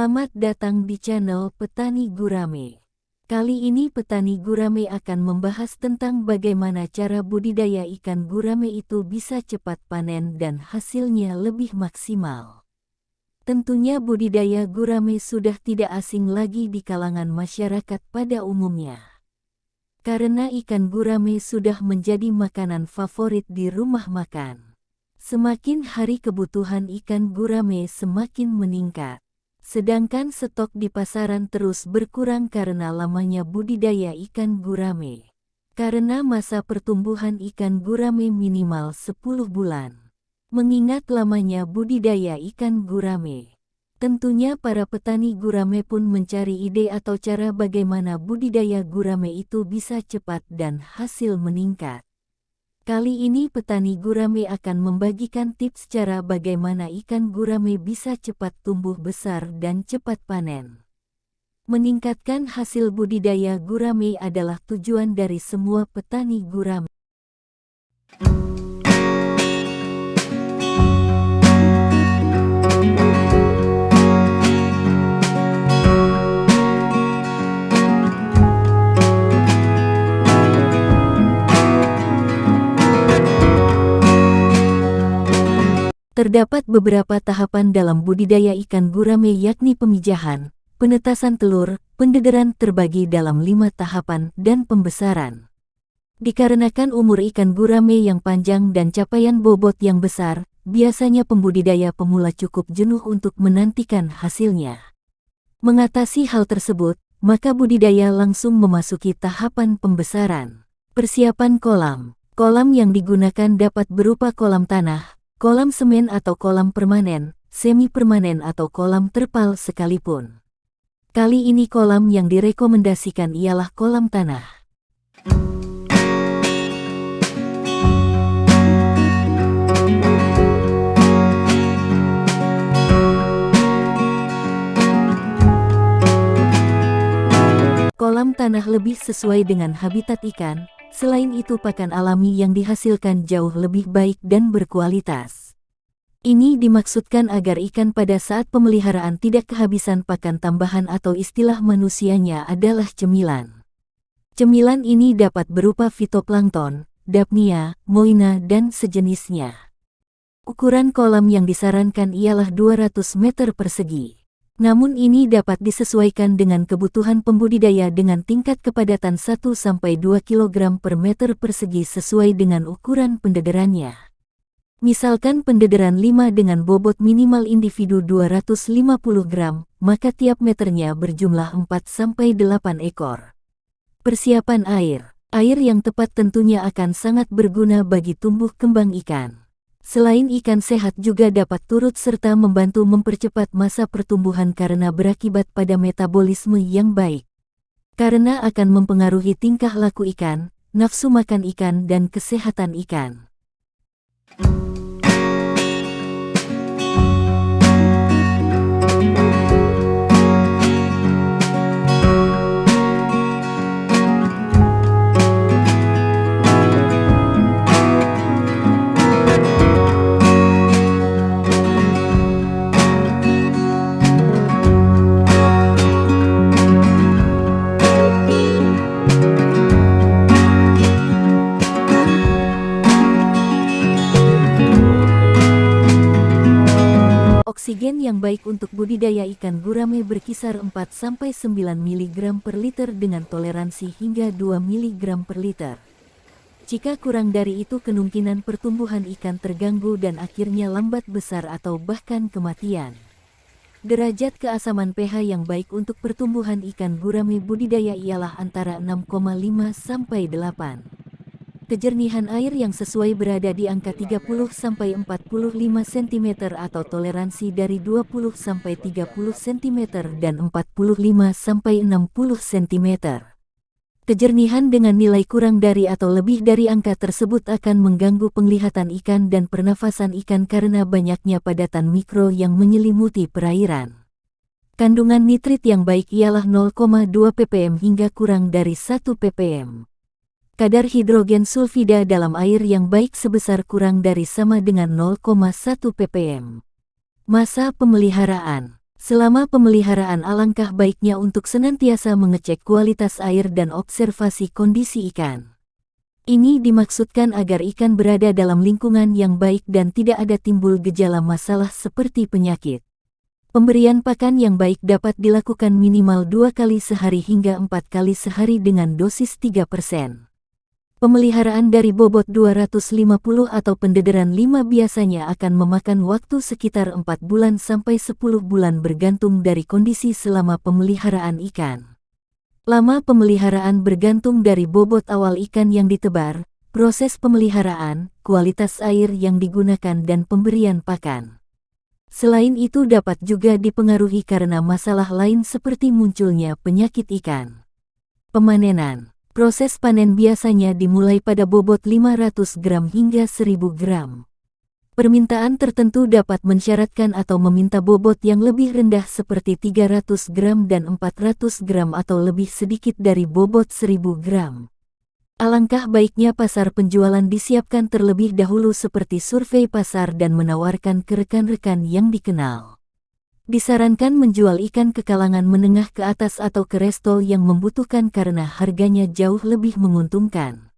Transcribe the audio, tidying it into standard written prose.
Selamat datang di channel Petani Gurame. Kali ini Petani Gurame akan membahas tentang bagaimana cara budidaya ikan gurame itu bisa cepat panen dan hasilnya lebih maksimal. Tentunya budidaya gurame sudah tidak asing lagi di kalangan masyarakat pada umumnya. Karena ikan gurame sudah menjadi makanan favorit di rumah makan. Semakin hari kebutuhan ikan gurame semakin meningkat. Sedangkan stok di pasaran terus berkurang karena lamanya budidaya ikan gurame. Karena masa pertumbuhan ikan gurame minimal 10 bulan. Mengingat lamanya budidaya ikan gurame, tentunya para petani gurame pun mencari ide atau cara bagaimana budidaya gurame itu bisa cepat dan hasil meningkat. Kali ini petani gurame akan membagikan tips cara bagaimana ikan gurame bisa cepat tumbuh besar dan cepat panen. Meningkatkan hasil budidaya gurame adalah tujuan dari semua petani gurame. Terdapat beberapa tahapan dalam budidaya ikan gurame yakni pemijahan, penetasan telur, pendederan terbagi dalam 5 tahapan dan pembesaran. Dikarenakan umur ikan gurame yang panjang dan capaian bobot yang besar, biasanya pembudidaya pemula cukup jenuh untuk menantikan hasilnya. Mengatasi hal tersebut, maka budidaya langsung memasuki tahapan pembesaran. Persiapan kolam. Kolam yang digunakan dapat berupa kolam tanah, kolam semen atau kolam permanen, semi permanen atau kolam terpal sekalipun. Kali ini kolam yang direkomendasikan ialah kolam tanah. Kolam tanah lebih sesuai dengan habitat ikan. Selain itu pakan alami yang dihasilkan jauh lebih baik dan berkualitas. Ini dimaksudkan agar ikan pada saat pemeliharaan tidak kehabisan pakan tambahan atau istilah manusianya adalah cemilan. Cemilan ini dapat berupa fitoplankton, dapnia, moina dan sejenisnya. Ukuran kolam yang disarankan ialah 200 meter persegi. Namun ini dapat disesuaikan dengan kebutuhan pembudidaya dengan tingkat kepadatan 1-2 kg per meter persegi sesuai dengan ukuran pendederannya. Misalkan pendederan 5 dengan bobot minimal individu 250 gram, maka tiap meternya berjumlah 4-8 ekor. Persiapan air. Air yang tepat tentunya akan sangat berguna bagi tumbuh kembang ikan. Selain ikan sehat juga dapat turut serta membantu mempercepat masa pertumbuhan karena berakibat pada metabolisme yang baik. Karena akan mempengaruhi tingkah laku ikan, nafsu makan ikan dan kesehatan ikan. Oksigen yang baik untuk budidaya ikan gurame berkisar 4-9 mg per liter dengan toleransi hingga 2 mg per liter. Jika kurang dari itu kemungkinan pertumbuhan ikan terganggu dan akhirnya lambat besar atau bahkan kematian. Derajat keasaman pH yang baik untuk pertumbuhan ikan gurame budidaya ialah antara 6,5 sampai 8. Kejernihan air yang sesuai berada di angka 30-45 cm atau toleransi dari 20-30 cm dan 45-60 cm. Kejernihan dengan nilai kurang dari atau lebih dari angka tersebut akan mengganggu penglihatan ikan dan pernafasan ikan karena banyaknya padatan mikro yang menyelimuti perairan. Kandungan nitrit yang baik ialah 0,2 ppm hingga kurang dari 1 ppm. Kadar hidrogen sulfida dalam air yang baik sebesar kurang dari sama dengan 0,1 ppm. Masa pemeliharaan. Selama pemeliharaan alangkah baiknya untuk senantiasa mengecek kualitas air dan observasi kondisi ikan. Ini dimaksudkan agar ikan berada dalam lingkungan yang baik dan tidak ada timbul gejala masalah seperti penyakit. Pemberian pakan yang baik dapat dilakukan minimal 2 kali sehari hingga 4 kali sehari dengan dosis 3%. Pemeliharaan dari bobot 250 atau pendederan 5 biasanya akan memakan waktu sekitar 4 bulan sampai 10 bulan bergantung dari kondisi selama pemeliharaan ikan. Lama pemeliharaan bergantung dari bobot awal ikan yang ditebar, proses pemeliharaan, kualitas air yang digunakan dan pemberian pakan. Selain itu dapat juga dipengaruhi karena masalah lain seperti munculnya penyakit ikan. Pemanenan. Proses panen biasanya dimulai pada bobot 500 gram hingga 1000 gram. Permintaan tertentu dapat mensyaratkan atau meminta bobot yang lebih rendah seperti 300 gram dan 400 gram atau lebih sedikit dari bobot 1000 gram. Alangkah baiknya pasar penjualan disiapkan terlebih dahulu seperti survei pasar dan menawarkan ke rekan-rekan yang dikenal. Disarankan menjual ikan ke kalangan menengah ke atas atau ke resto yang membutuhkan karena harganya jauh lebih menguntungkan.